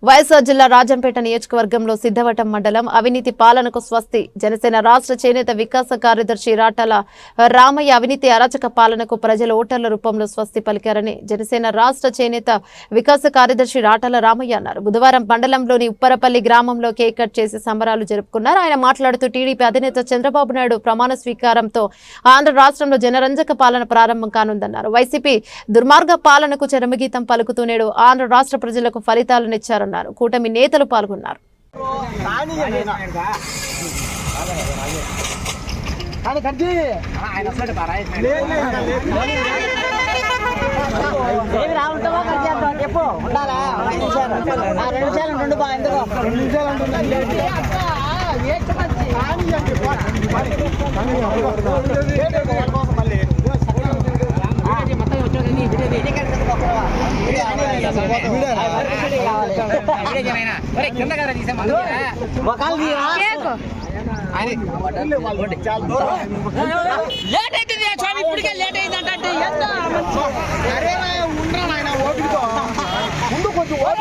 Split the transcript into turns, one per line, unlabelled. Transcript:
వైఎస్ఆర్ జిల్లా రాజంపేట నియోజకవర్గంలో సిద్ధవటం మండలం అవినీతి పాలనకు స్వస్తి. జనసేన రాష్ట్ర చేనేత వికాస కార్యదర్శి రాటల రామయ్య అవినీతి అరాచక పాలనకు ప్రజల ఓటర్ల రూపంలో స్వస్తి పలికారని జనసేన రాష్ట్ర చేనేత వికాస కార్యదర్శి రాటల రామయ్య అన్నారు. బుధవారం మండలంలోని ఉప్పరపల్లి గ్రామంలో కేక్ కట్ చేసి సంబరాలు జరుపుకున్నారు. ఆయన మాట్లాడుతూ టీడీపీ అధినేత చంద్రబాబు నాయుడు ప్రమాణ స్వీకారంతో ఆంధ్ర రాష్ట్రంలో జనరంజక పాలన ప్రారంభం కానుందన్నారు. వైసీపీ దుర్మార్గ పాలనకు చరమగీతం పలుకుతూ నేడు ఆంధ్ర రాష్ట్ర ప్రజలకు ఫలితాలనిచ్చారన్నారు. కూటమి నేతలు పాల్గొన్నారు.
లేట్ అయితే ఇప్పటికే లేట్ అయిందంటే